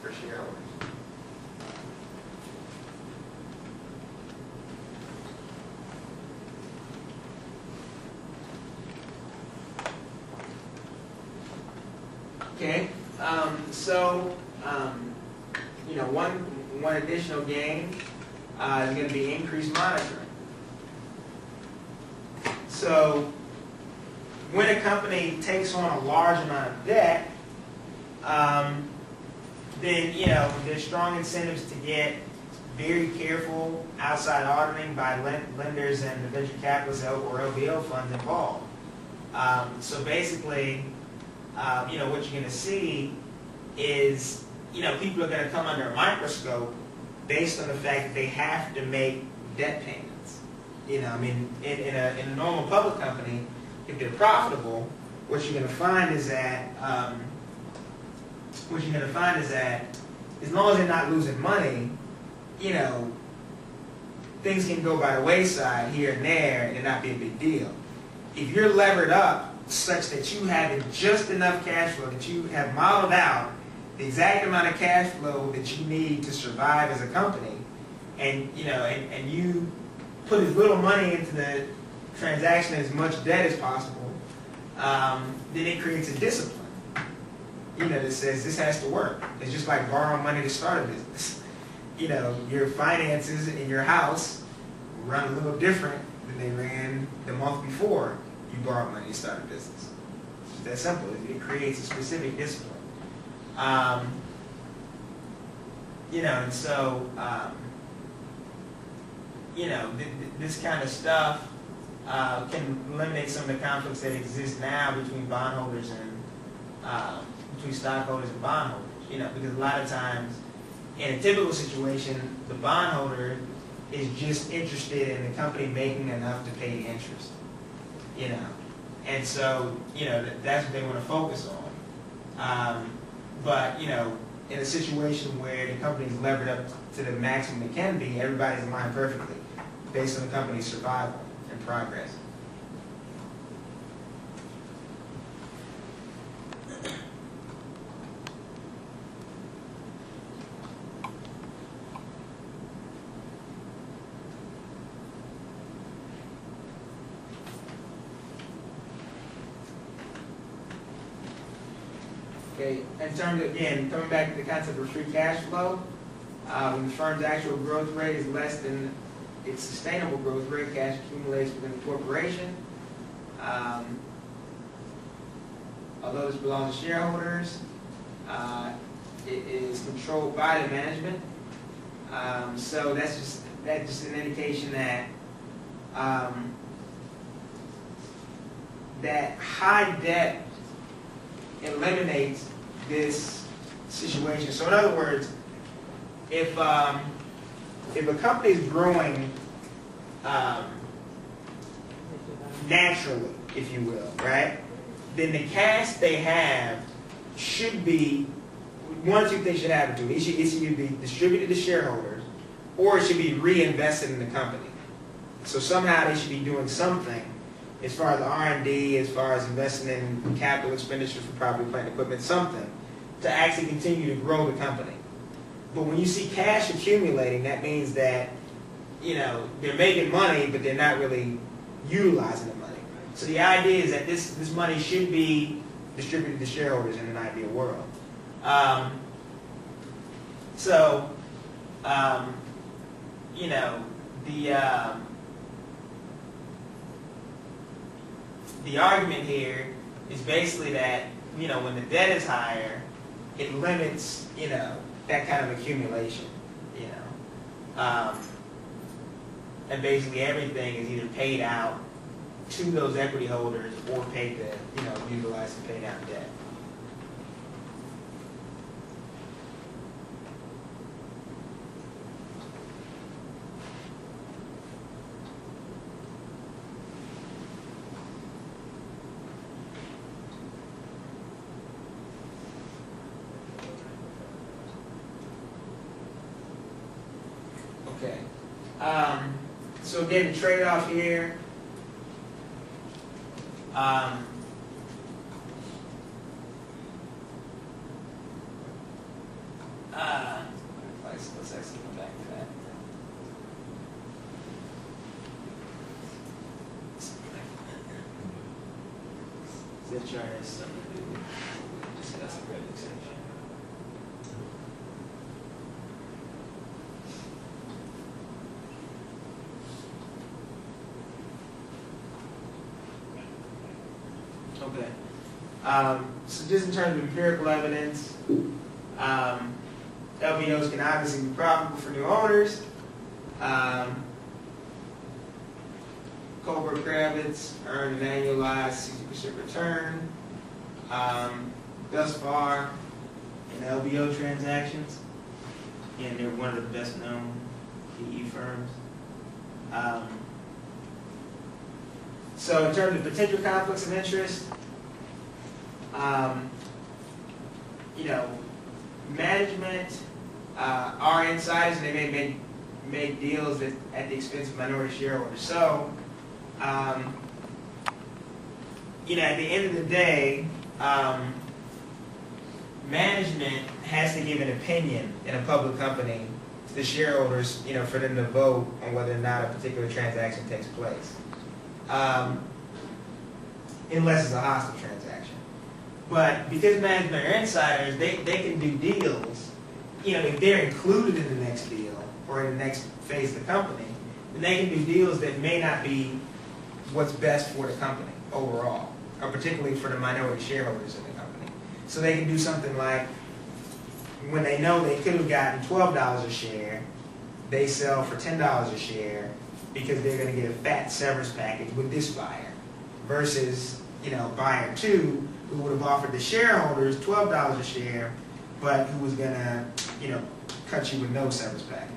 for shareholders. Okay, you know, one additional gain is going to be increased monitoring. So when a company takes on a large amount of debt, then, you know, there's strong incentives to get very careful outside auditing by lenders and the venture capitalists or LBO funds involved. So basically, you know, what you're going to see is, you know, people are going to come under a microscope based on the fact that they have to make debt payments. You know, I mean, in a normal public company, if they're profitable, what you're going to find is that as long as they're not losing money, you know, things can go by the wayside here and there and not be a big deal. If you're levered up such that you have just enough cash flow, that you have modeled out the exact amount of cash flow that you need to survive as a company, and you know, and you put as little money into the transaction, as much debt as possible, then it creates a discipline, you know, that says this has to work. It's just like borrowing money to start a business. You know, your finances in your house run a little different than they ran the month before you borrowed money to start a business. It's just that simple. It creates a specific discipline. You know, and so, you know, this kind of stuff can eliminate some of the conflicts that exist now between bondholders and between stockholders and bondholders. You know, because a lot of times, in a typical situation, the bondholder is just interested in the company making enough to pay the interest. You know, and so, you know, that's what they want to focus on. But, you know, in a situation where the company is levered up to the maximum it can be, everybody's aligned perfectly based on the company's survival and progress. Okay, in terms of, again, coming back to the concept of free cash flow, when the firm's actual growth rate is less than its sustainable growth rate, cash accumulates within the corporation. Although this belongs to shareholders, it is controlled by the management. So that's just an indication that that high debt eliminates this situation. So in other words, if a company is growing naturally, if you will, right, then the cash they have should be, one or two things should happen to it. It should either be distributed to shareholders or it should be reinvested in the company. So somehow they should be doing something as far as R&D, as far as investing in capital expenditures for property, plant, equipment, something to actually continue to grow the company. But when you see cash accumulating, that means that, you know, they're making money, but they're not really utilizing the money. So the idea is that this money should be distributed to shareholders in an ideal world. You know, the argument here is basically that, you know, when the debt is higher, it limits, you know, that kind of accumulation, you know. And basically everything is either paid out to those equity holders or paid to, you know, utilize to pay down debt. Okay. So again, the trade-off here, let's actually go back to that. Zip chart has something to do with what we discussed in revenue section. Okay. So just in terms of empirical evidence, LBOs can obviously be profitable for new owners. Kohlberg Kravitz earned an annualized 60% return thus far in LBO transactions, and they're one of the best known PE firms. So in terms of potential conflicts of interest, management are insiders, and they may make deals at the expense of minority shareholders. So, at the end of the day, management has to give an opinion in a public company to the shareholders, for them to vote on whether or not a particular transaction takes place. Unless it's a hostile transaction. But because management are insiders, they can do deals, if they're included in the next deal or in the next phase of the company, then they can do deals that may not be what's best for the company overall, or particularly for the minority shareholders in the company. So they can do something like, when they know they could have gotten $12 a share, they sell for $10 a share because they're going to get a fat severance package with this buyer, versus buyer 2, who would have offered the shareholders $12 a share, but who was going to cut you with no severance package.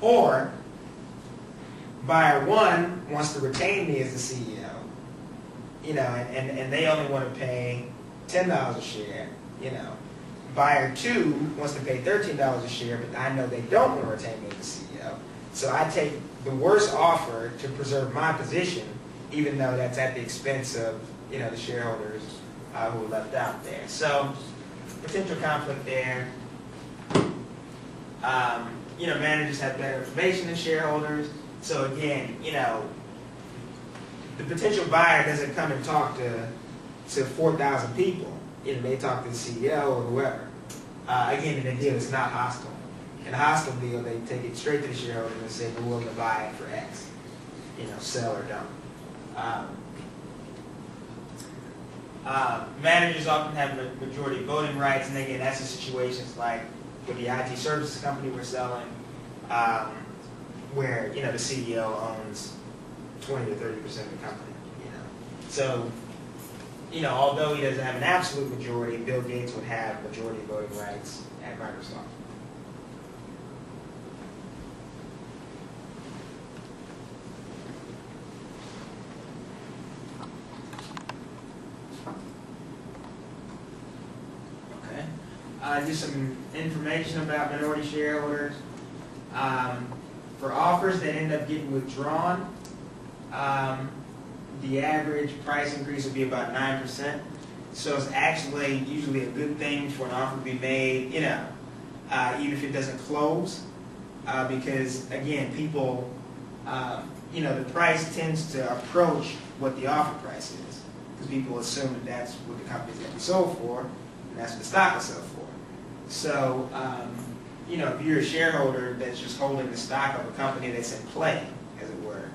Or buyer 1 wants to retain me as the CEO, and they only want to pay $10 a share. Buyer 2 wants to pay $13 a share, but I know they don't want to retain me as the CEO, so I take the worst offer to preserve my position, even though that's at the expense of the shareholders who are left out there. So potential conflict there. Managers have better information than shareholders. So again, the potential buyer doesn't come and talk to 4,000 people. They talk to the CEO or whoever. Again, in the deal, it's not hostile. In a hostile deal, they take it straight to the shareholder and say, we're willing to buy it for X. Sell or don't. Managers often have majority voting rights, and again, that's in situations like with the IT services company we're selling, where the CEO owns 20 to 30% of the company. So, although he doesn't have an absolute majority, Bill Gates would have majority voting rights at Microsoft. Just some information about minority shareholders. For offers that end up getting withdrawn, the average price increase would be about 9%. So it's actually usually a good thing for an offer to be made, even if it doesn't close, because again, people, the price tends to approach what the offer price is, because people assume that that's what the company's going to be sold for, and that's what the stock is sold for. So, if you're a shareholder that's just holding the stock of a company that's in play, as it were,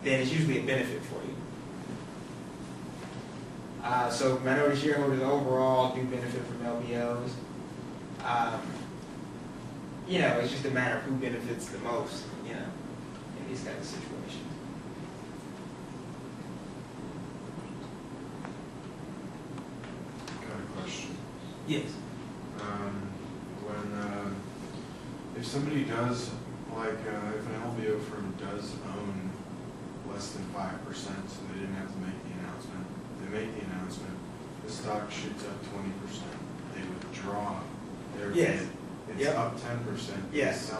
then it's usually a benefit for you. So minority shareholders overall do benefit from LBOs. It's just a matter of who benefits the most, in these kinds of situations. Got a question. Yes. If somebody does, if an LBO firm does own less than 5%, so they didn't have to make the announcement, they make the announcement, the stock shoots up 20%, they withdraw their bid, it's up 10%. Yes.